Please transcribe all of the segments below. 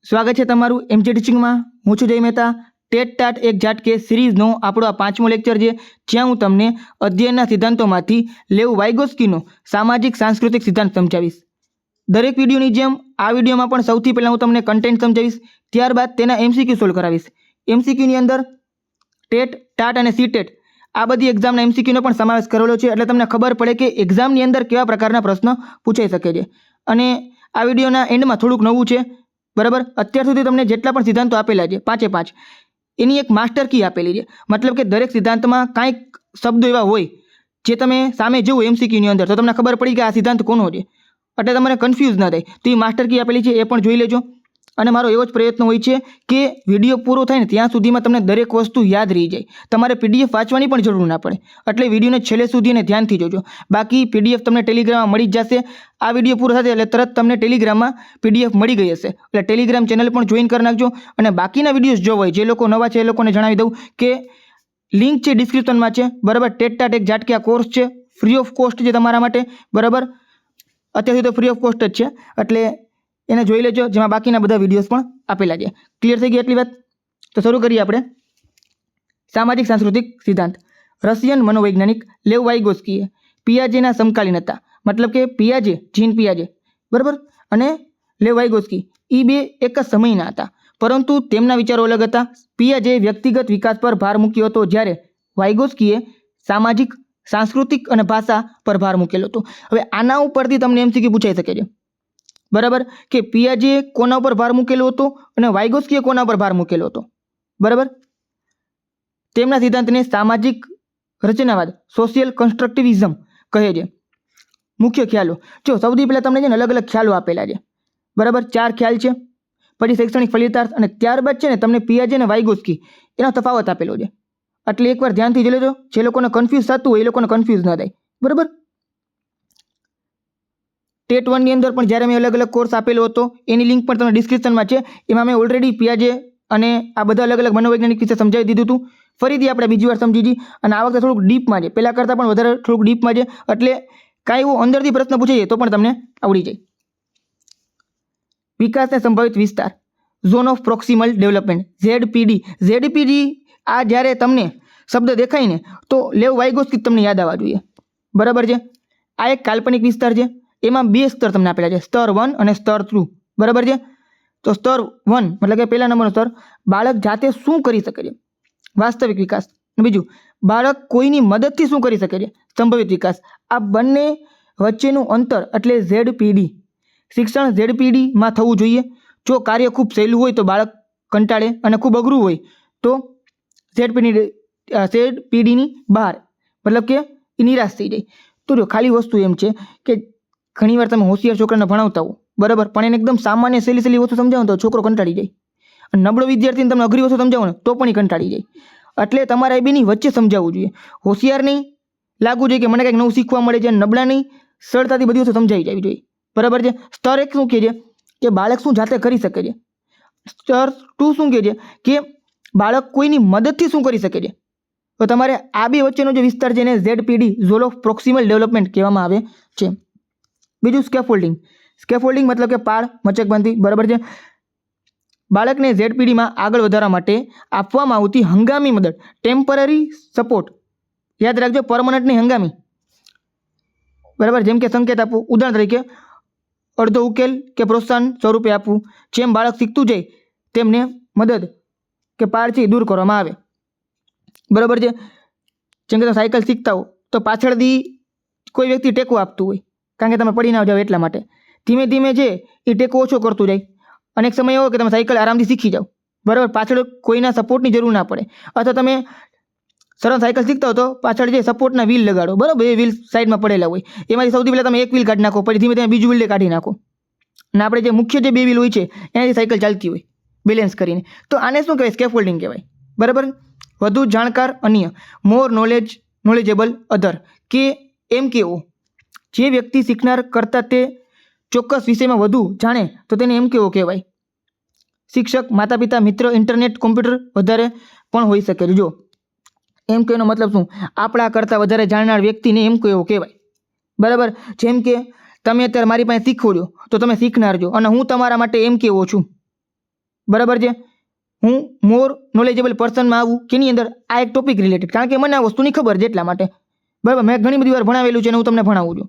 સ્વાગત છે તમારું એમજે ટીચિંગમાં. હું છું જય મહેતા. ટેટ ટાટ એક ઝાટકે સિરીઝનો આપણો આ 5મો લેક્ચર છે, જ્યાં હું તમને અધ્યયનના સિદ્ધાંતોમાંથી લેવ વાઇગોસ્કીનો સામાજિક સાંસ્કૃતિક સિદ્ધાંત સમજાવીશ. દરેક વિડીયોની જેમ આ વિડીયોમાં પણ સૌથી પહેલાં હું તમને કન્ટેન્ટ સમજાવીશ, ત્યારબાદ તેના એમસીક્યુ સોલ્વ કરાવીશ. એમસીક્યુની અંદર ટેટ ટાટ અને સીટેટ આ બધી એક્ઝામના એમસીક્યુનો પણ સમાવેશ કરેલો છે, એટલે તમને ખબર પડે કે એક્ઝામની અંદર કેવા પ્રકારના પ્રશ્ન પૂછાઈ શકે છે. અને આ વિડીયોના એન્ડમાં થોડુંક નવું છે, બરાબર. અત્યાર સુધી તમને જેટલા પણ સિદ્ધાંતો આપેલા છે 5 એની એક માસ્ટર કી આપેલી છે. મતલબ કે દરેક સિદ્ધાંતમાં કાંઈક શબ્દો એવા હોય જે તમે સામે જુઓ એમસીક્યુની અંદર તો તમને ખબર પડી કે આ સિદ્ધાંત કોનો છે, એટલે તમારે કન્ફ્યુઝ ના થાય. તો એ માસ્ટર કી આપેલી છે, એ પણ જોઈ લેજો. અને મારો એવો જ પ્રયત્ન હોય છે કે વિડીયો પૂરો થાય ને ત્યાં સુધીમાં તમને દરેક વસ્તુ યાદ રહી જાય, તમારે પીડીએફ વાંચવાની પણ જરૂર ના પડે. એટલે વિડીયોને છેલ્લે સુધી અને ધ્યાનથી જોજો. બાકી પીડીએફ તમને ટેલિગ્રામમાં મળી જ જશે. આ વિડીયો પૂરો થશે એટલે તરત તમને ટેલિગ્રામમાં પીડીએફ મળી ગઈ હશે, એટલે ટેલિગ્રામ ચેનલ પણ જોઈન કરી નાખજો. અને બાકીના વિડીયોઝ જો હોય, જે લોકો નવા છે એ લોકોને જણાવી દઉં કે લિંક છે ડિસ્ક્રિપ્શનમાં છે, બરાબર. ટેટ ટાટ એક ઝાટકે આ કોર્સ છે, ફ્રી ઓફ કોસ્ટ છે તમારા માટે, બરાબર. અત્યાર સુધી તો ફ્રી ઓફ કોસ્ટ જ છે, એટલે એને જોઈ લેજો, જેમાં બાકીના બધા વિડીયોઝ પણ આપેલા છે. ક્લિયર થઈ ગઈ એટલી વાત? તો શરૂ કરીએ આપણે. સામાજિક સાંસ્કૃતિક સિદ્ધાંત. રશિયન મનોવૈજ્ઞાનિક લેવ વાઇગોસ્કીએ પિયાજેના સમકાલીન હતા. મતલબ કે પિયાજે, જીન પિયાજે, બરાબર, અને લેવ વાઇગોસ્કી એ બે એક જ સમયના હતા, પરંતુ તેમના વિચારો અલગ હતા. પિયાજે વ્યક્તિગત વિકાસ પર ભાર મૂક્યો હતો, જ્યારે વાઇગોસ્કીએ સામાજિક, સાંસ્કૃતિક અને ભાષા પર ભાર મૂકેલો હતો. હવે આના ઉપરથી તમને એમસીક્યુ પૂછાઈ શકે છે, બરાબર, કે પિયાજે કોના ઉપર ભાર મૂકેલો હતો અને વાઇગોસ્કીએ કોના ઉપર ભાર મૂકેલો હતો, બરાબર. તેમના સિદ્ધાંતને સામાજિક રચનાવાદ, સોશિયલ કન્સ્ટ્રક્ટિવિઝમ કહે છે. મુખ્ય ખ્યાલો જો સૌથી પહેલાં તમને છે ને અલગ અલગ ખ્યાલો આપેલા છે, બરાબર. 4 ખ્યાલ છે, પછી શૈક્ષણિક ફલિતાર્થ, અને ત્યારબાદ છે ને તમને પિયાજે અને વાઇગોસ્કી એનો તફાવત આપેલો છે. એટલે એકવાર ધ્યાનથી જોઈ લેજો, જે લોકોને કન્ફ્યુઝ થતું હોય એ લોકોને કન્ફ્યુઝ ના થાય, બરાબર. ટેટ 1ની અંદર પણ જ્યારે મેં અલગ અલગ કોર્સ આપેલો હતો એની લિંક પણ તમને ડિસ્ક્રિપ્શનમાં છે. એમાં મેં ઓલરેડી પિયાજે અને આ બધા અલગ અલગ મનોવૈજ્ઞાનિક વિશે સમજાવી દીધું હતું. ફરીથી આપણે બીજી વાર સમજી જઈએ, અને આ વખતે થોડુંક ડીપમાં છે, પહેલાં કરતાં પણ વધારે થોડુંક ડીપમાં છે, એટલે કાંઈ એવો અંદરથી પ્રશ્ન પૂછાઈ જાય તો પણ તમને આવડી જાય. વિકાસને સંભવિત વિસ્તાર, ઝોન ઓફ પ્રોક્સિમલ ડેવલપમેન્ટ, ઝેડપીડી. ઝેડપીડી આ જ્યારે તમને શબ્દ દેખાય ને તો લેવ વાઇગોસ્કી તમને યાદ આવવા જોઈએ, બરાબર છે. આ એક કાલ્પનિક વિસ્તાર છે, એમાં 2 સ્તર તમને આપેલા છે, સ્તર 1 અને સ્તર 2, બરાબર છે. તો સ્તર 1 મતલબ કે પહેલા નંબરનો સ્તર, બાળક જાતે શું કરી શકે છે, વાસ્તવિક વિકાસ. બીજું, બાળક કોઈની મદદથી શું કરી શકે છે, સંભવિત વિકાસ. આ બંને વચ્ચેનું અંતર એટલે ઝેડપીડી. શિક્ષણ ઝેડપીડીમાં થવું જોઈએ. જો કાર્ય ખૂબ સહેલું હોય તો બાળક કંટાળે, અને ખૂબ અઘરું હોય તો ઝેડપીડીની બહાર, મતલબ કે એ નિરાશ થઈ જાય. તો જો ખાલી વસ્તુ એમ છે કે ઘણીવાર તમે હોશિયાર છોકરાને ભણાવતા હો, બરાબર, પણ એને એકદમ સામાન્ય સહેલી વસ્તુ સમજાવો તો છોકરો કંટાળી જાય. અને નબળો વિદ્યાર્થીને તમે અઘરી વસ્તુ સમજાવો ને તો પણ એ કંટાળી જાય. એટલે તમારે એ બેની વચ્ચે સમજાવવું જોઈએ. હોશિયાર નહીં લાગવું જોઈએ કે મને કંઈક નવું શીખવા મળે છે, નબળા નહીં સરળતાથી બધી વસ્તુ સમજાવી જવી જોઈએ, બરાબર છે. સ્તર 1 શું કહે છે કે બાળક શું જાતે કરી શકે છે. સ્તર 2 શું કહે છે કે બાળક કોઈની મદદથી શું કરી શકે છે. તો તમારે આ બે વચ્ચેનો જે વિસ્તાર છે એને ઝેડપીડી, ઝોન ઓફ પ્રોક્સિમલ ડેવલપમેન્ટ કહેવામાં આવે છે. બીજું સ્કેફોલ્ડિંગ. સ્કેફોલ્ડિંગ મતલબ કે પાળ, મચકબંધી, બરાબર છે. બાળકને ઝેડપીડીમાં આગળ વધારવા માટે આપવામાં આવતી હંગામી મદદ, ટેમ્પરરી સપોર્ટ. યાદ રાખજો, પરમનન્ટ નહીં, હંગામી, બરાબર. જેમ કે સંકેત આપવું, ઉદાહરણ તરીકે અડધો ઉકેલ કે પ્રોત્સાહન સ્વરૂપે આપવું. જેમ બાળક શીખતું જાય તેમને મદદ કે પાળથી દૂર કરવામાં આવે, બરાબર છે. જેમ કે તમે સાયકલ શીખતા હો તો પાછળથી કોઈ વ્યક્તિ ટેકો આપતું હોય, કારણ કે તમે પડી ના જાઓ એટલા માટે. ધીમે ધીમે છે એ ટેકો ઓછો કરતું જાય, અને એક સમય એવો કે તમે સાયકલ આરામથી શીખી જાઓ, બરાબર. પાછળ કોઈના સપોર્ટની જરૂર ના પડે. અથવા તમે સરળ સાયકલ શીખતા હો તો પાછળ જે સપોર્ટના વ્હીલ લગાડો, બરાબર. એ વ્હીલ સાઈડમાં પડેલા હોય, એમાંથી સૌથી પહેલાં તમે એક વ્હીલ કાઢી નાખો, પછી ધીમે ધીમે બીજું વ્હીલ કાઢી નાખો, અને આપણે જે મુખ્ય જે 2 વ્હીલ હોય છે એનાથી સાયકલ ચાલતી હોય બેલેન્સ કરીને. તો આને શું કહેવાય? સ્કેફોલ્ડિંગ કહેવાય, બરાબર. વધુ જાણકાર અન્ય, મોર નોલેજેબલ અધર, કે એમ કેવો, જે વ્યક્તિ શીખનાર કરતાં તે ચોક્કસ વિષયમાં વધુ જાણે તો તેને એમ કેવો કહેવાય. શિક્ષક, માતા પિતા, મિત્ર, ઇન્ટરનેટ, કોમ્પ્યુટર વધારે પણ હોઈ શકે. જો એમ કહેવાનો મતલબ શું? આપણા કરતાં વધારે જાણનાર વ્યક્તિને એમ કહેવો કહેવાય, બરાબર. જેમ કે તમે અત્યારે મારી પાસે શીખવો છો તો તમે શીખનાર છો, અને હું તમારા માટે એમ કહેવો છું, બરાબર છે. હું મોર નોલેજેબલ પર્સનમાં આવું કેની અંદર, આ એક ટોપિક રિલેટેડ, કારણ કે મને આ વસ્તુની ખબર છે એટલા માટે. બરાબર, મેં ઘણી બધી વાર ભણાવેલું છે અને હું તમને ભણાવું છું.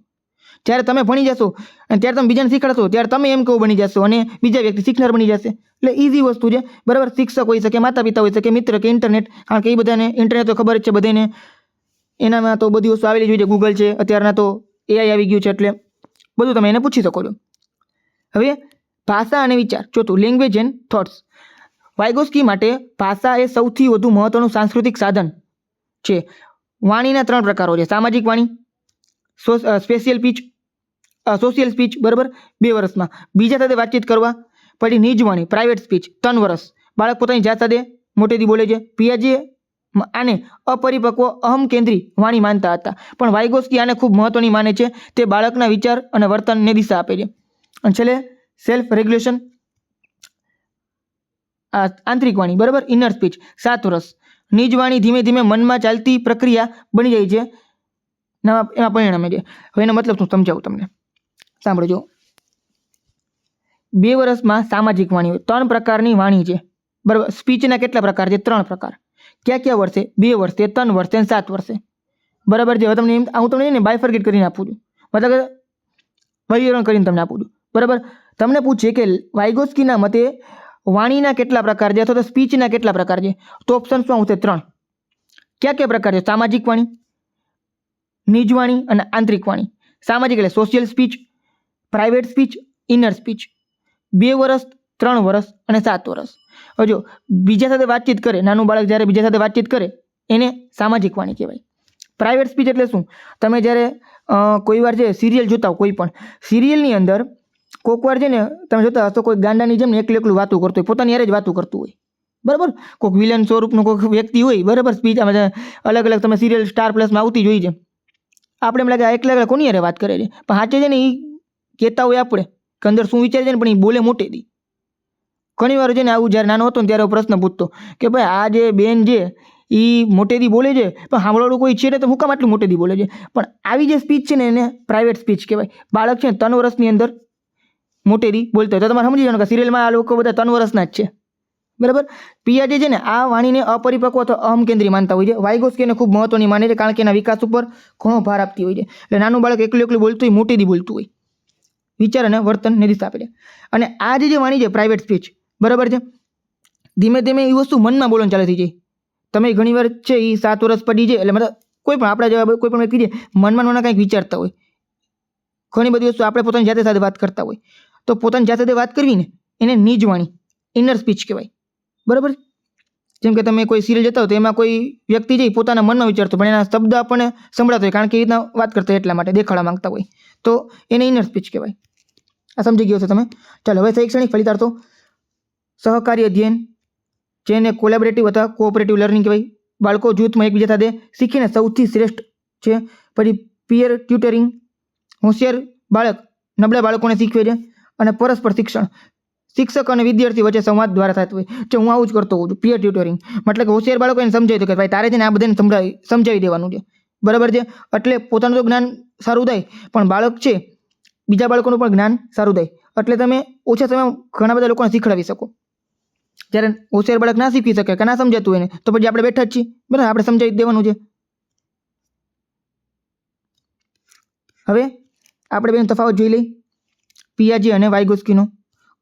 જ્યારે તમે ભણી જશો અને ત્યારે તમે બીજાને શીખવાડશો ત્યારે તમે એમ કહું બની જશો અને બીજા વ્યક્તિ શીખનાર બની જશે. એટલે ઇઝી વસ્તુ છે. બરાબર, શિક્ષક હોઈ શકે, માતા પિતા હોઈ શકે, મિત્ર કે ઇન્ટરનેટ, કારણ કે એ બધાને ઇન્ટરનેટ તો ખબર જ છે બધાને. એનામાં તો બધી વસ્તુ આવેલી જ હોય છે. ગૂગલ છે, અત્યારના તો AI આવી ગયું છે, એટલે બધું તમે એને પૂછી શકો છો. હવે ભાષા અને વિચાર, ચોથું લેંગ્વેજ એન્ડ થોટ્સ. વાયગોસ્કી માટે ભાષા એ સૌથી વધુ મહત્વનું સાંસ્કૃતિક સાધન છે. વાણીના 3 પ્રકારો છે: સામાજિક વાણી, સોશિયલ સ્પીચ, બરાબર, 2 વર્ષમાં બીજા સાથે વાતચીત કરવા. પછી નિજ વાણી, પ્રાઇવેટ સ્પીચ, 3 વર્ષ, બાળક પોતાની જાત સાથે મોટેથી બોલે છે. પિયાજે આને અપરિપક્વ અહમ કેન્દ્રી વાણી માનતા હતા, પણ વાયગોસ્કી આને ખૂબ મહત્વની માને છે. તે બાળકના વિચાર અને વર્તનને દિશા આપે છે. અને છેલ્લે સેલ્ફ રેગ્યુલેશન, આંતરિક વાણી, બરાબર, ઇનર સ્પીચ, 7 વર્ષ. નિજ વાણી ધીમે ધીમે મનમાં ચાલતી પ્રક્રિયા બની જાય છે, એમાં પરિણમે છે. હવે એનો મતલબ શું સમજાવું તમને, સાંભળજો. 2 વર્ષમાં સામાજિક વાણી હોય, 3 પ્રકારની વાણી છે, બરાબર. સ્પીચના કેટલા પ્રકાર છે? 3 પ્રકાર. કયા વર્ષે? 2 વર્ષે, 3 વર્ષે અને 7 વર્ષે, બરાબર છે. હવે તમને હું તમને બાયફર્ગેટ કરીને આપું છું, મતલબ વર્ગીકરણ કરીને તમને આપું છું, બરાબર. તમને પૂછે કે વાયગોસ્કીના મતે વાણીના કેટલા પ્રકાર છે અથવા તો સ્પીચના કેટલા પ્રકાર છે, તો ઓપ્શન શું આવશે? 3. કયા પ્રકાર છે? સામાજિક વાણી, નિજ વાણી અને આંતરિક વાણી. સામાજિક એટલે social speech, private speech, inner speech. 2 વર્ષ, 3 વર્ષ અને 7 વર્ષ. હવે જો બીજા સાથે વાતચીત કરે, નાનું બાળક જ્યારે બીજા સાથે વાતચીત કરે એને સામાજિક વાણી કહેવાય. પ્રાઇવેટ સ્પીચ એટલે શું? તમે જ્યારે કોઈ વાર છે સિરિયલ જોતા હો, કોઈ પણ સિરિયલની અંદર કોઈક વાર છે ને તમે જોતા હશો કોઈ ગાંડાની જેમ એકલું એકલું વાતું કરતું હોય, પોતાની યારે જ વાતું કરતું હોય, બરાબર. કોઈક વિલન સ્વરૂપનું કોઈક વ્યક્તિ હોય, બરાબર. સ્પીચ અલગ અલગ તમે સિરિયલ સ્ટાર પ્લસમાં આવતી જોઈ છે. આપણે એમ લાગે આ એકલા એકલા કોની યારે વાત કરે છે, પણ સાચે છે ને એ કહેતા હોય આપણે કે અંદર શું વિચારે છે ને, પણ એ બોલે મોટેથી. ઘણી વાર છે ને આવું જ્યારે નાનો હતો ને ત્યારે પ્રશ્ન પૂછતો કે ભાઈ આ જે બેન છે એ મોટેથી બોલે છે, પણ સાંભળવાળું કોઈ છે ને તો હું કામ આટલું મોટેથી બોલે છે. પણ આવી જે સ્પીચ છે ને એને પ્રાઇવેટ સ્પીચ કહેવાય. બાળક છે ને 3 વર્ષની અંદર મોટેથી બોલતો હોય તો તમારે સમજી જવાનું કે સિરિયલમાં આ લોકો બધા 3 વર્ષના જ છે, બરાબર. પિયાજે છે ને આ વાણીને અપરિપક્વ અથવા અહમ કેન્દ્રી માનતા હોય છે. વાયગોસ્કીને ખૂબ મહત્વની માને છે, કારણ કે એના વિકાસ ઉપર ઘણો ભાર આપતી હોય છે. એટલે નાનું બાળક એકલું એકલું બોલતું હોય, મોટેથી બોલતું હોય, વિચાર અને વર્તન ને દિશા આપે છે. અને આ જે વાણી છે પ્રાઇવેટ સ્પીચ, બરાબર છે, ધીમે ધીમે એ વસ્તુ મનમાં બોલવાનું ચાલુ થઈ જાય. તમે ઘણી વાર છે એ 7 વર્ષ પડી જાય એટલે મતલબ કોઈ પણ આપણા જેવા કોઈ પણ વ્યક્તિ છે મનમાં કંઈક વિચારતા હોય, ઘણી બધી વસ્તુ આપણે પોતાની જાતે સાથે વાત કરતા હોય, તો પોતાની જાતે વાત કરવી ને એને નિજ વાણી, ઇનર સ્પીચ કહેવાય, બરાબર. જેમ કે તમે કોઈ સિરિયલ જતા હોય તો એમાં કોઈ વ્યક્તિ છે પોતાના મનમાં વિચારતો પણ એના શબ્દ આપણને સંભળાતો હોય, કારણ કે એ રીતના વાત કરતા એટલા માટે દેખાડવા માંગતા હોય, તો એને ઇનર સ્પીચ કહેવાય. આ સમજી ગયો છો તમે? ચાલો હવે શૈક્ષણિક ફલિતાર્થો. સહકારી અધ્યયન, જેને કોલેબરેટિવ અથવા કોઓપરેટિવ લર્નિંગ કહેવાય. બાળકો જૂથમાં એકબીજા સાથે શીખીને સૌથી શ્રેષ્ઠ છે. પછી પિયર ટ્યુટરિંગ, હોશિયાર બાળક નબળા બાળકોને શીખવે છે. અને પરસ્પર શિક્ષણ, શિક્ષક અને વિદ્યાર્થી વચ્ચે સંવાદ દ્વારા થતું હોય છે. હું આવું જ કરતો હોઉં છું, પિયર ટ્યુટરિંગ. મતલબ કે હોશિયાર બાળકો એને સમજાવી દો કે ભાઈ તારે છે ને આ બધાને સમજાવી દેવાનું છે, બરાબર છે. એટલે પોતાનું તો જ્ઞાન સારું થાય, પણ બાળક છે બીજા બાળકોનું પણ જ્ઞાન સારું થાય. એટલે તમે ઓછા સમયમાં ઘણા બધા લોકોને શીખડાવી શકો. જ્યારે હોશિયાર બાળક ના શીખી શકે કે ના સમજાતું હોય ને તો પછી આપણે બેઠા જ છીએ, બરાબર, આપણે સમજાવી દેવાનું છે. હવે આપણે બેનો તફાવત જોઈ લઈ. પિયાજે અને વાયગોસ્કીનો.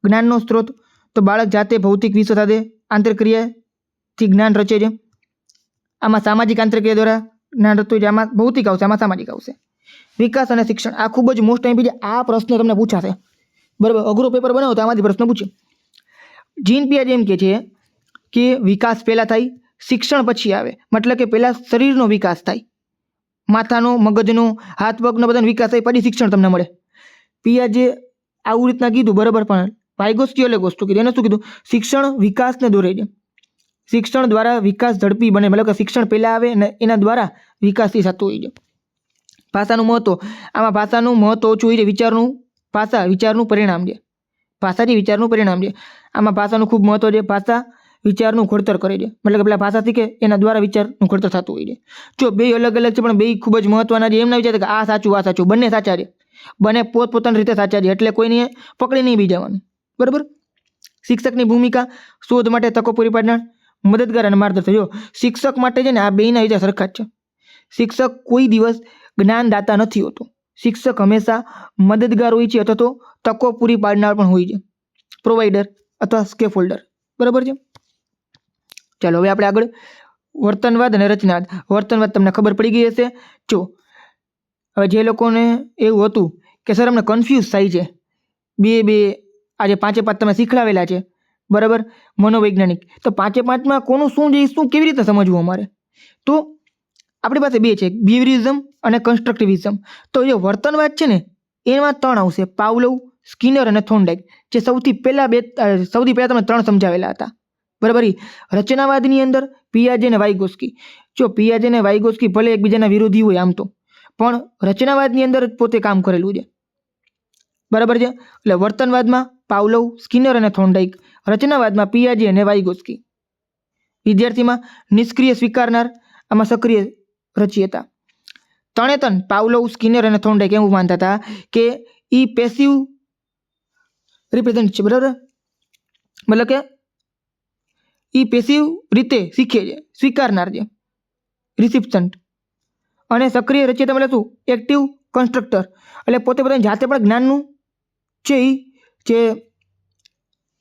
જ્ઞાનનો સ્ત્રોત, તો બાળક જાતે ભૌતિક વિશ્વ સાથે આંતરક્રિયાથી જ્ઞાન રચે છે. આમાં સામાજિક આંતરક્રિયા દ્વારા જ્ઞાન રચતું છે. આમાં ભૌતિક આવશે, આમાં સામાજિક આવશે. વિકાસ અને શિક્ષણ, આ ખૂબ જ મોસ્ટ ટાઈમ આ પ્રશ્ન તમને પૂછાશે, બરાબર. અઘરો પેપર બનાવો તો આમાંથી પ્રશ્ન પૂછે. જીન પિયાજે એમ કહે છે કે વિકાસ પહેલાં થાય, શિક્ષણ પછી આવે. મતલબ કે પહેલાં શરીરનો વિકાસ થાય, માથાનો, મગજનો, હાથ પગનો બધાનો વિકાસ થાય, પછી શિક્ષણ તમને મળે. પિયાજે આવું રીતના કીધું, બરાબર. પણ વાયગોસ્કી અલગ વસ્તુ કીધું. એને શું કીધું? શિક્ષણ વિકાસને દોરે છે. શિક્ષણ દ્વારા વિકાસ ઝડપી બને, મતલબ કે શિક્ષણ પહેલાં આવે અને એના દ્વારા વિકાસથી થતું હોય છે. ભાષાનું મહત્વ, આમાં ભાષાનું મહત્વ ઓછું હોય છે. ભાષા વિચારનું પરિણામ છે. ભાષા જે વિચારનું પરિણામ છે, આમાં ભાષાનું ખૂબ મહત્વ છે. ભાષા વિચારનું ઘડતર કરે છે, મતલબ કે પેલા ભાષા શીખે એના દ્વારા વિચારનું ઘડતર થતું હોય છે. જો બે અલગ અલગ છે પણ બે ખૂબ જ મહત્વના છે. એમ ના વિચારતા કે આ સાચું, બંને સાચા છે, બંને પોતપોતાની રીતે સાચા છે, એટલે કોઈને પકડી નહીં બી જવાનું, બરાબર. શિક્ષકની ભૂમિકા શોધ માટે તકો પૂરી પાડનાર, મદદગાર અને માર્ગદર્શક. જો શિક્ષક માટે છે ને આ બેયના વિચાર સરખા જ છે. શિક્ષક કોઈ દિવસ જ્ઞાનદાતા નથી હોતો. શિક્ષક હંમેશા મદદગાર હોય છે અથવા તો તકો પૂરી પાડનાર પણ હોય છે, પ્રોવાઈડર અથવા સ્કેફોલ્ડર. બરાબર છે. ચાલો હવે આપણે આગળ વર્તનવાદ અને રચનાવાદ. વર્તનવાદ તમને ખબર પડી ગઈ હશે. જો હવે જે લોકોને એવું હતું કે સર અમને કન્ફ્યુઝ થાય છે, બે આજે 5 તમે શીખડાવેલા છે, બરાબર, મનોવૈજ્ઞાનિક, તો 5 કોનું શું છે, શું કેવી રીતે સમજવું અમારે? તો આપણી પાસે બે છે, બિહેવિયરિઝમ અને કન્સ્ટ્રક્ટિવિઝમ. તો જે વર્તનવાદ છે ને એમાં 3 આવશે, પાવલોવ, સ્કિનર અને થોર્નડાઇક. જે સૌથી પહેલા તમે 3 સમજાવેલા હતા, બરાબર. રચનાવાદની અંદર પિયાજે અને વાઇગોસ્કી. જો પિયાજે અને વાઇગોસ્કી ભલે એકબીજાના વિરોધી હોય આમ તો, પણ રચનાવાદની અંદર જ પોતે કામ કરેલું છે, બરાબર છે. એટલે વર્તનવાદમાં પાવલોવ, સ્કિનર અને થોર્નડાઇક, રચનાવાદમાં પિયાજે અને વાઇગોસ્કી. વિદ્યાર્થીમાં નિષ્ક્રિય સ્વીકારનાર, આમાં સક્રિય રચયિતા. ત્રણેતન પાવલોવ, સ્કિનર અને થોર્નડાઇક એવું માનતા હતા કે ઈ પેસિવ રિપ્રેઝન્ટ છે, બરાબર, મતલબ કે ઈ પેસિવ રીતે શીખે છે, સ્વીકારનાર છે, રિસિપ્ટન્ટ. અને સક્રિય રચયિતા એટલે શું? Active constructor. એટલે પોતે પોતાની જાતે પણ જ્ઞાનનું છે એ જે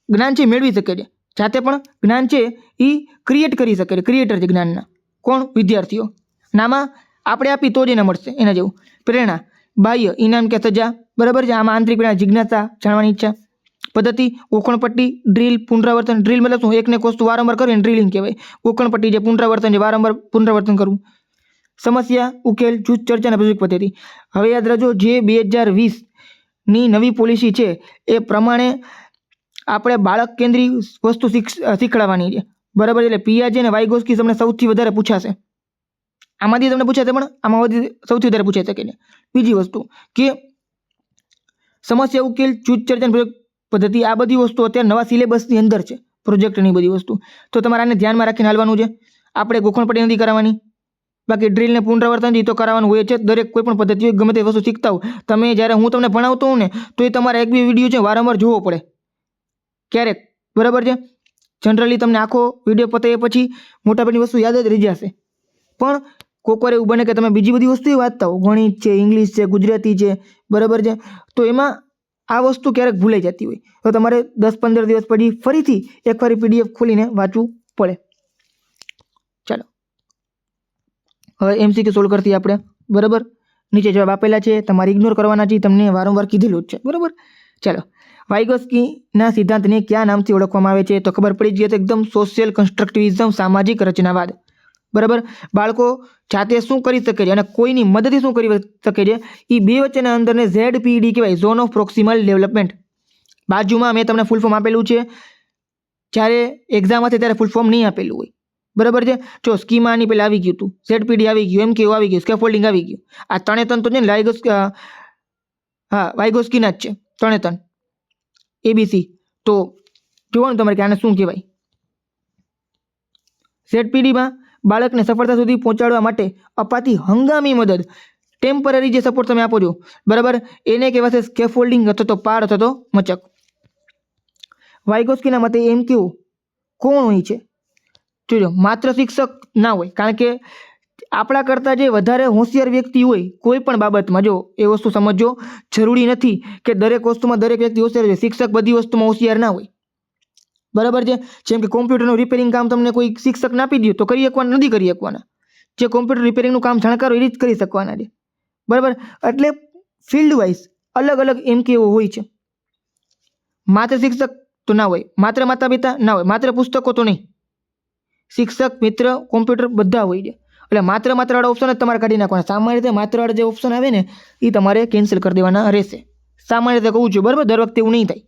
જ્ઞાન છે મેળવી શકે છે, જાતે પણ જ્ઞાન છે એ ક્રિએટ કરી શકે છે, ક્રિએટર છે જ્ઞાનના. કોણ? વિદ્યાર્થીઓ. નામાં આપણે આપી તો જ એને મળશે, એના જેવું. પ્રેરણા, બાહ્ય, ઇનામ કે સજા, બરાબર છે. આમાં આંતરિક પ્રેરણા, જિજ્ઞાસા, જાણવાની ઈચ્છા. પદ્ધતિ, ગોખણપટ્ટી, ડ્રીલ, પુનરાવર્તન. ડ્રીલ મતલબ શું? એકને એક વસ્તુ વારંવાર કરવી ડ્રિલિંગ કહેવાય. ગોખણપટ્ટી જે પુનરાવર્તન છે, વારંવાર પુનરાવર્તન કરવું. સમસ્યા ઉકેલ, જૂથ ચર્ચા અને પ્રયોગ પદ્ધતિ. હવે યાદ રાખજો, જે 2020ની નવી પોલિસી છે એ પ્રમાણે આપણે બાળક કેન્દ્રી વસ્તુ શીખડાવવાની છે, બરાબર. એટલે પિયાજે અને વાઇગોસ્કી તમને સૌથી વધારે પૂછાશે. આમાંથી તમને પૂછાશે, પણ આમાં સૌથી વધારે પૂછાઈ શકે છે. બીજી વસ્તુ કે સમસ્યા ઉકેલ, જૂથ ચર્ચા અને પ્રયોગ પદ્ધતિ. આ બધી વસ્તુ અત્યારે નવા સિલેબસની અંદર છે, પ્રોજેક્ટની બધી વસ્તુ. તો તમારે આને ધ્યાનમાં રાખીને હાલવાનું છે. આપણે ગોખણપટ્ટી નથી કરાવવાની, બાકી ડ્રીલને પુનરાવર્તન તો કરાવવાનું હોય છે. દરેક કોઈ પણ પદ્ધતિ ગમે તે વસ્તુ શીખતા હો તમે, જ્યારે હું તમને ભણાવતો હોઉં ને તો એ તમારે એક બી વિડીયો છે વારંવાર જોવો પડે ક્યારેક, બરાબર છે. જનરલી તમને આખો વિડીયો પતાવ્યા પછી મોટાભાગની વસ્તુ યાદ જ રહી જશે, પણ કોઈક વાર એવું બને કે તમે બીજી બધી વસ્તુ વાંચતા હો, ગણિત છે, ઇંગ્લિશ છે, ગુજરાતી છે, બરાબર છે, તો એમાં આ વસ્તુ ક્યારેક ભૂલાઈ જતી હોય, તો તમારે 10-15 દિવસ પછી ફરીથી એકવાર PDF ખોલીને વાંચવું પડે. ચાલો હવે MCQ સોલ્વ કરતી આપણે, બરાબર. નીચે જવાબ આપેલા છે, તમારે ઇગ્નોર કરવાના છે, તમને વારંવાર કીધેલું જ છે, બરાબર. ચાલો, વાઇગોસ્કીના સિદ્ધાંતને કયા નામથી ઓળખવામાં આવે છે? તો ખબર પડી ગઈ છે એકદમ, સોશિયલ કન્સ્ટ્રક્ટિવિઝમ, સામાજિક રચનાવાદ, બરાબર. બાળકો જાતે શું કરી શકે છે અને કોઈની મદદથી શું કરી શકે છે, એ બે વચ્ચેના અંદરને ZPD કહેવાય, ઝોન ઓફ પ્રોક્સિમલ ડેવલપમેન્ટ. બાજુમાં મેં તમને ફૂલ ફોર્મ આપેલું છે, જ્યારે એક્ઝામ હતી ત્યારે ફૂલ ફોર્મ નહીં આપેલું હોય, બરાબર છે. જો સ્કીમાની પહેલાં આવી ગયું હતું, ZPD આવી ગયું, MQ આવી ગયું, સ્કેફોલ્ડિંગ આવી ગયું. આ ત્રણેતન તો છે ને વાઇગોસ્કીના જ છે, ત્રણેતન ABC. તો જોવાનું તમારે કે આને શું કહેવાય. ZPDમાં બાળકને સફળતા સુધી પહોંચાડવા માટે અપાતી હંગામી મદદ, ટેમ્પરરી જે સપોર્ટ તમે આપો છો, બરાબર, એને કહેવાશે સ્કેફોલ્ડિંગ અથવા તો પાડ અથવા તો મચક. વાઇગોસ્કીના મતે MQ કોણ હોય છે? જોજો, માત્ર શિક્ષક ના હોય, કારણ કે આપણા કરતાં જે વધારે હોશિયાર વ્યક્તિ હોય કોઈ પણ બાબતમાં, જો એ વસ્તુ સમજો, જરૂરી નથી કે દરેક વસ્તુમાં દરેક વ્યક્તિ હોશિયાર હોય. શિક્ષક બધી વસ્તુમાં હોશિયાર ના હોય, બરાબર છે. જેમ કે કોમ્પ્યુટરનું રિપેરિંગ કામ તમને કોઈ શિક્ષક આપી દે તો કરી શકવાના, નથી કરી શકવાના. જે કોમ્પ્યુટર રિપેરિંગનું કામ જાણકાર હોય એ જ કરી શકવાના છે, બરાબર. એટલે ફિલ્ડ વાઇઝ અલગ અલગ MQ હોય છે. માત્ર શિક્ષક તો ના હોય, માત્ર માતા પિતા ના હોય, માત્ર પુસ્તકો તો નહીં, શિક્ષક, મિત્ર, કોમ્પ્યુટર બધા હોય છે. એટલે માત્ર વાળા ઓપ્શન જ તમારે કાઢી નાખવાના. સામાન્ય રીતે માત્ર વાળા જે ઓપ્શન આવે ને એ તમારે કેન્સલ કરી દેવાના રહેશે. સામાન્ય રીતે કહું છું, બરાબર, દર વખતે એવું નહીં થાય.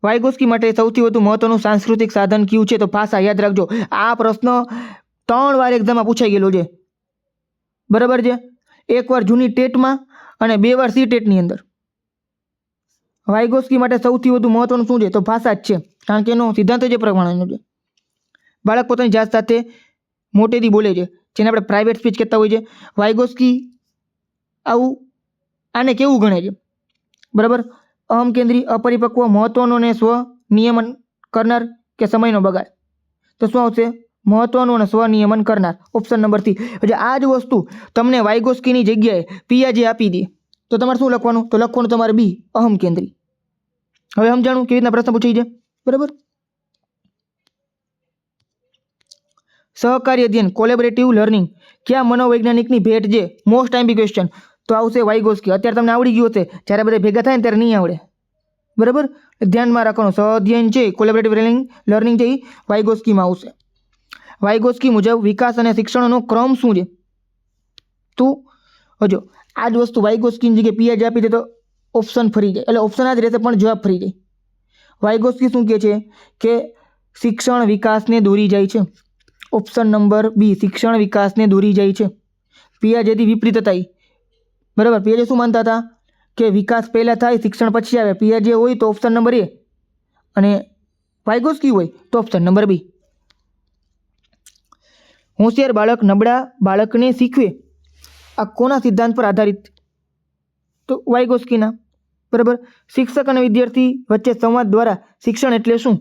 વાઇગોસ્કી માટે સૌથી વધુ મહત્વનું સાંસ્કૃતિક સાધન કયું છે? તો ભાષા. યાદ રાખજો, આ પ્રશ્ન 3 વાર એક્ઝામમાં પૂછાઈ ગયેલો છે, બરાબર છે. એકવાર જૂની ટેટમાં અને 2 વાર ટેટની અંદર. વાઇગોસ્કી માટે સૌથી વધુ મહત્વનું શું છે? તો ભાષા જ છે, કારણ કે એનો સિદ્ધાંત જે પ્રમાણેનો છે. બાળક પોતાની જાત સાથે મોટેથી બોલે છે, જેને આપણે પ્રાઇવેટ સ્પીચ કહેતા હોઈએ છીએ. વાઇગોસ્કી આને કેવું ગણે છે? બરાબર. અહમ કેન્દ્રી, અપરિપક્વ, મહત્વનો અને સ્વ નિયમન કરનાર કે સમયનો બગાડ? તો શું આવશે? મહત્વનું અને સ્વનિયમન કરનાર, ઓપ્શન નંબર સી. એટલે આ જ વસ્તુ તમને વાઇગોસ્કીની જગ્યાએ પિયાજે આપી દે તો તમારે શું લખવાનું? તો લખવાનું તમારે બી, અહમ કેન્દ્રી. હવે સમજાણું કેવી રીતના પ્રશ્ન પૂછી જાય? બરાબર. સહકારી અધ્યયન, કોલેબરેટિવ લર્નિંગ, કયા મનોવૈજ્ઞાનિકની ભેટ છે? Most time question. તો આવશે વાઇગોસ્કી. અત્યારે તમને આવડી ગયું હશે, જ્યારે બધા ભેગા થાય ને ત્યારે નહીં આવડે. બરાબર. ધ્યાનમાં રાખવાનું, સહ અધ્યયન છે, કોલેબરેટિવ લર્નિંગ છે, એ વાઇગોસ્કીમાં આવશે. વાઇગોસ્કી મુજબ વિકાસ અને શિક્ષણનો ક્રમ શું છે? તો હજો આ જ વસ્તુ વાઇગોસ્કીની જગ્યાએ પિયાજે આપી દે તો ઓપ્શન ફરી જાય, એટલે ઓપ્શન જ રહેશે પણ જવાબ ફરી જાય. વાઇગોસ્કી શું કહે છે કે શિક્ષણ વિકાસને દોરી જાય છે. ઓપ્શન નંબર બી, શિક્ષણ વિકાસને દોરી જાય છે. પિયાજેથી વિપરીત હતા. બરાબર. પિયાજે શું માનતા હતા કે વિકાસ પહેલાં થાય, શિક્ષણ પછી આવે. પિયાજે હોય તો ઓપ્શન નંબર એ, અને વાઇગોસ્કી હોય તો ઓપ્શન નંબર બી. હોશિયાર બાળક નબળા બાળકને શીખવે, આ કોના સિદ્ધાંત પર આધારિત? તો વાઇગોસ્કીના. બરાબર. શિક્ષક અને વિદ્યાર્થી વચ્ચે સંવાદ દ્વારા શિક્ષણ એટલે શું?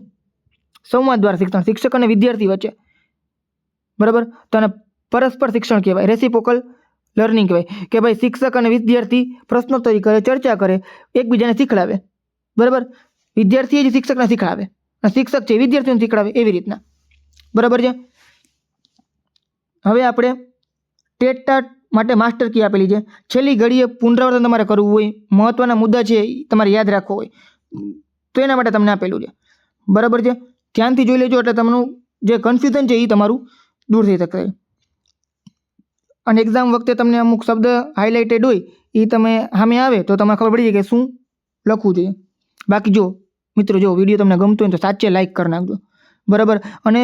સંવાદ દ્વારા શિક્ષણ, શિક્ષક અને વિદ્યાર્થી વચ્ચે. બરાબર. તો આને પરસ્પર શિક્ષણ કહેવાય, રેસિપ્રોકલ લર્નિંગ કહેવાય કે ભાઈ શિક્ષક અને વિદ્યાર્થી પ્રશ્નોત્તરી કરે, ચર્ચા કરે, એકબીજાને શીખડાવે. બરાબર. વિદ્યાર્થી જ શિક્ષકને શીખડાવે અને શિક્ષક છે વિદ્યાર્થીઓને શીખડાવે, એવી રીતના. બરાબર છે. હવે આપણે ટેટ ટાટ માટે માસ્ટર કી આપેલી છે. છેલ્લી ઘડીએ પુનરાવર્તન તમારે કરવું હોય, મહત્વના મુદ્દા છે એ તમારે યાદ રાખવો હોય તો એના માટે તમને આપેલું છે. બરાબર છે. ધ્યાનથી જોઈ લેજો એટલે તમારું જે કન્ફ્યુઝન છે એ તમારું દૂર થઈ શકે. અને એક્ઝામ વખતે તમને અમુક શબ્દ હાઇલાઇટેડ હોય એ તમે સામે આવે તો તમને ખબર પડી જાય કે શું લખવું જોઈએ. બાકી જો મિત્રો, જો વિડીયો તમને ગમતો હોય તો સાચે લાઇક કરી નાખજો. બરાબર. અને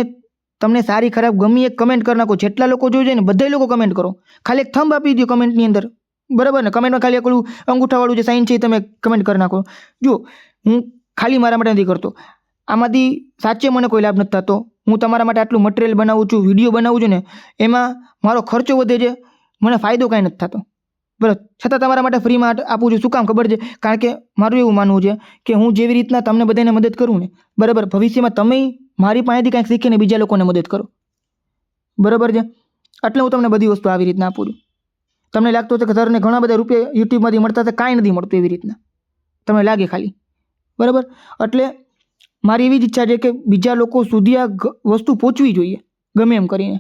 તમને સારી ખરાબ ગમી એક કમેન્ટ કરી નાખો. જેટલા લોકો જોઈ ને બધા લોકો કમેન્ટ કરો. ખાલી એક થંબ આપી દો કમેન્ટની અંદર. બરાબર ને. કમેન્ટમાં ખાલી પેલું અંગૂઠાવાળું જે સાઇન છે એ તમે કમેન્ટ કરી નાખો. જો હું ખાલી મારા માટે નથી કરતો, આમાંથી સાચે મને કોઈ લાભ નથી થતો. હું તમારા માટે આટલું મટીરિયલ બનાવું છું, વિડીયો બનાવું છું ને, એમાં મારો ખર્ચો વધે છે, મને ફાયદો કાંઈ નથી થતો. બરાબર. છતાં તમારા માટે ફ્રીમાં આપું છું. શું કામ ખબર છે? કારણ કે મારું એવું માનવું છે કે હું જેવી રીતના તમને બધાને મદદ કરું ને, બરાબર, ભવિષ્યમાં તમે મારી પાસેથી કાંઈક શીખીને બીજા લોકોને મદદ કરો. બરાબર છે. એટલે હું તમને બધી વસ્તુ આવી રીતના આપું છું. તમને લાગતું હશે કે સરને ઘણા બધા રૂપિયા યુટ્યુબમાંથી મળતા હતા, કાંઈ નથી મળતું એવી રીતના તમને લાગે ખાલી. બરાબર. એટલે મારી એવી જ ઈચ્છા છે કે બીજા લોકો સુધી આ વસ્તુ પહોંચવી જોઈએ ગમે એમ કરીને.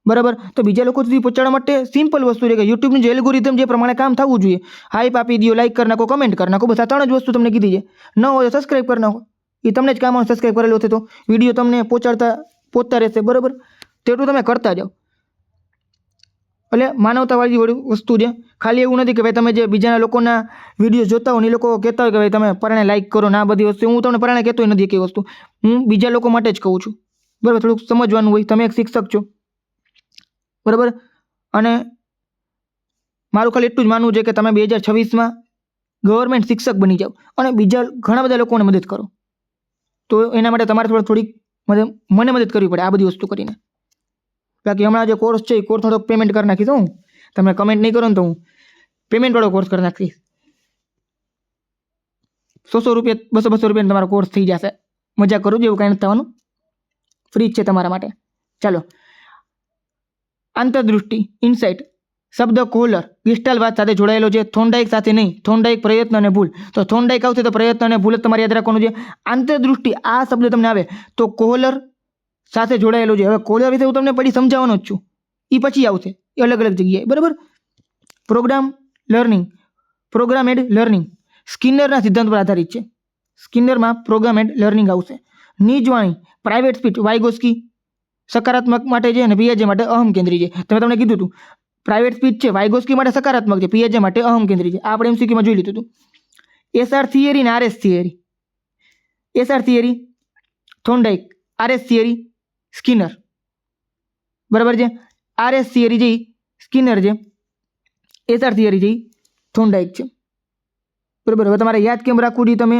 બરાબર. તો બીજા લોકો સુધી પહોંચાડવા માટે સિમ્પલ વસ્તુ છે કે યુટ્યુબની જે એલ્ગોરિધમ જે પ્રમાણે કામ થવું જોઈએ, હાઈપ આપી દો, લાઈક કરી નાખો, કમેન્ટ કરી નાખો, બસ આ 3 જ વસ્તુ તમને કીધી છે. ન હોય તો સબસ્ક્રાઈબ કરી નાખો. એ તમને જ કામ આવે. સબસ્ક્રાઈબ કરેલો હશે તો વિડીયો તમને પહોંચતા રહેશે. બરાબર. તેટલું તમે કરતા જાઓ. એટલે માનવતાવાળી વસ્તુ છે. ખાલી એવું નથી કે ભાઈ તમે જે બીજાના લોકોના વિડીયો જોતા હો ને એ લોકો કહેતા હોય કે ભાઈ તમે પરાણે લાઈક કરો ને આ બધી વસ્તુ, હું તમને પરાણે કહેતો નથી કે વસ્તુ, હું બીજા લોકો માટે જ કહું છું. બરાબર. થોડુંક સમજવાનું હોય. તમે એક શિક્ષક છો. બરાબર. અને મારું ખાલી એટલું જ માનવું છે કે તમે 2026માં ગવર્મેન્ટ શિક્ષક બની જાઓ અને બીજા ઘણા બધા લોકોને મદદ કરો. તો એના માટે તમારે થોડીક મને મદદ કરવી પડે આ બધી વસ્તુ કરીને. બાકી હમણાં જે કોર્સ છે એ કોર્સનો તો પેમેન્ટ કરી નાખીશ હું. તમે કમેન્ટ નહીં કરો ને તો હું પેમેન્ટવાળો કોર્સ કરી નાખીશ. 100 રૂપિયા 200 રૂપિયાનો તમારો કોર્સ થઈ જશે. મજા કરું છું, એવું કાંઈ નથી થવાનું. ફ્રી જ છે તમારા માટે. ચાલો. આંતરદૃષ્ટિ, ઇનસાઇટ શબ્દ કોહલર ગેસ્ટાલ્ટ સાથે જોડાયેલો છે, થોન્ડાઇક સાથે નહીં. થોન્ડાઇક પ્રયત્ન અને ભૂલ. તો થોન્ડાઇક આવશે તો પ્રયત્ન અને ભૂલ જ તમારે યાદ રાખવાનું છે. આંતરદૃષ્ટિ આ શબ્દ તમને આવે તો કોહલર સાથે જોડાયેલો છે. હવે કોહલર વિશે હું તમને પછી સમજાવવાનો જ છું. એ પછી આવશે એ અલગ અલગ જગ્યાએ. બરાબર. પ્રોગ્રામ લર્નિંગ, પ્રોગ્રામેડ લર્નિંગ સ્કિનરના સિદ્ધાંત પર આધારિત છે. સ્કિનરમાં પ્રોગ્રામેડ લર્નિંગ આવશે. નિજવાણી, પ્રાઇવેટ સ્પીચ, વાઇગોસ્કી સકારાત્મક માટે છે અને પિયાજે માટે અહમ કેન્દ્રી છે. તમને કીધું હતું પ્રાઇવેટ સ્પીચ છે, વાઇગોસ્કી માટે સકારાત્મક છે, પિયાજે માટે અહમ કેન્દ્રી છે. આપણે એમસીક્યુમાં જોઈ લીધું હતું. એસઆર થિયરી અને RS theory. SR theory Thorndike, RS theory Skinner. બરાબર છે. આરએસ થિયરી જે સ્કિનર છે, એસઆર થિયરી જે થોન્ડાઇક છે. બરાબર. હવે તમારે યાદ કેમ રાખવું છે તમે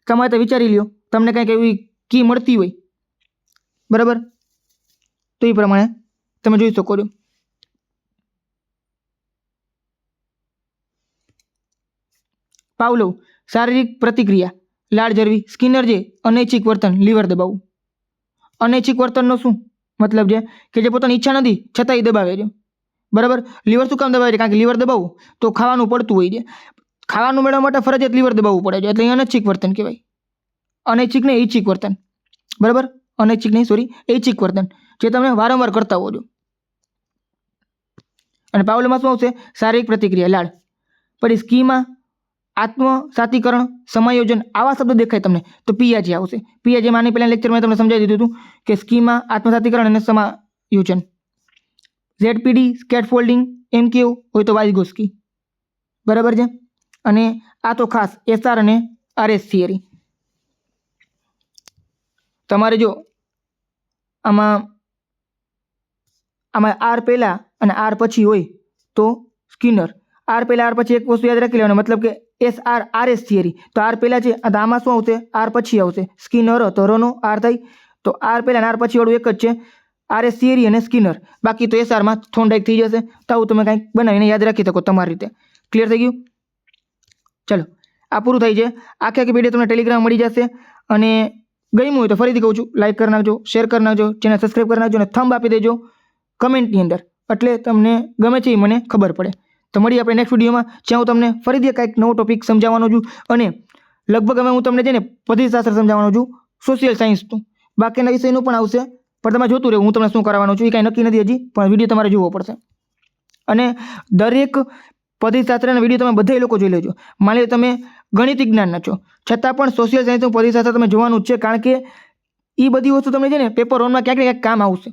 કમાતા વિચારી લ્યો. તમને કંઈક એવી કી મળતી હોય, બરાબર, તો એ પ્રમાણે તમે જોઈ શકો છો. પાવલોવ શારીરિક પ્રતિક્રિયા, લાળ ઝરવી. સ્કિનર જે અનૈચ્છિક વર્તન, લીવર દબાવવું. અનૈચ્છિક વર્તનનો શું મતલબ છે કે જે પોતાની ઈચ્છા નથી છતાંય દબાવે છે. બરાબર. લીવર શું કામ દબાવે છે? કારણ કે લીવર દબાવવું તો ખાવાનું પડતું હોય છે. ખાવાનું મેળવવા માટે ફરજિયાત લીવર દબાવવું પડે છે, એટલે એ અનૈચ્છિક વર્તન કહેવાય. અનૈચ્છિક નહીં, ઐચ્છિક વર્તન. બરાબર. અનૈચ્છિક નહીં, સોરી, ઐચ્છિક વર્તન જે તમે વારંવાર કરતા હો છો. અને પાવલોમાં શું આવશે? શારીરિક પ્રતિક્રિયા, લાળ. પછી સ્કીમાં આત્મસાતીકરણ, સમાયોજન, આવા શબ્દો દેખાય તમને તો પિયાજે આવશે. પિયાજે આની પહેલા લેક્ચરમાં તમને સમજાવી દીધું હતું કે સ્કીમાં આત્મસાતીકરણ અને સમાયોજન. ઝેડપીડી, સ્કેટફોલ્ડિંગ, એમ કેવું હોય તો વાઇગોસ્કી. બરાબર છે. અને આ તો ખાસ એસઆર અને આરએસ થિયરી. તમારે જો આમાં આર પહેલાં અને આર પછી હોય તો સ્કિનર. આર પહેલાં આર પછી એક વસ્તુ યાદ રાખી લેવાનું, મતલબ કે એસઆર આરએસ થિયરી. તો આર પહેલાં છે, આમાં શું આવશે? આર પછી આવશે. સ્કિનર તો રનો આર થાય, તો આર પહેલાં આર પછી વાળું એક જ છે, આરએસ થિયરી અને સ્કિનર. બાકી તો એસઆરમાં થોન્ડાઇક થઈ જશે. તો આવું તમે કંઈક બનાવીને યાદ રાખી શકો તમારી રીતે. ક્લિયર થઈ ગયું? ચલો, આ પૂરું થાય છે. આખી વિડીયો તમને ટેલિગ્રામ મળી જશે. અને ગમ્યું હોય તો ફરીથી કહું છું, લાઈક કરી નાખજો, શેર કરી નાખજો, ચેનલ સબસ્ક્રાઈબ કરી નાખજો અને થંબ આપી દેજો કમેન્ટની અંદર, એટલે તમને ગમે છે એ મને ખબર પડે. તો મળીએ આપણે નેક્સ્ટ વિડીયોમાં, જ્યાં હું તમને ફરીથી કંઈક નવો ટોપિક સમજાવવાનો છું. અને લગભગ હવે હું તમને છે ને પદ્ધતિશાસ્ત્ર સમજાવવાનો છું, સોશિયલ સાયન્સનું. બાકીના વિષયનું પણ આવશે, પણ તમે જોતું રહેવું હું તમને શું કરાવવાનો છું. એ કાંઈ નક્કી નથી હજી, પણ વિડીયો તમારે જોવો પડશે. અને દરેક પદ્ધતિશાસ્ત્રના વિડીયો તમે બધા લોકો જોઈ લેજો. માની લો તમે ગણિત વિજ્ઞાનના છો, છતાં પણ સોશિયલ સાયન્સનું પદ્ધતિશાસ્ત્ર તમે જોવાનું જ છે, કારણ કે એ બધી વસ્તુ તમને છે ને પેપર 1માં ક્યાંક ને ક્યાંક કામ આવશે.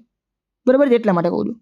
બરાબર છે, એટલા માટે કહું છું.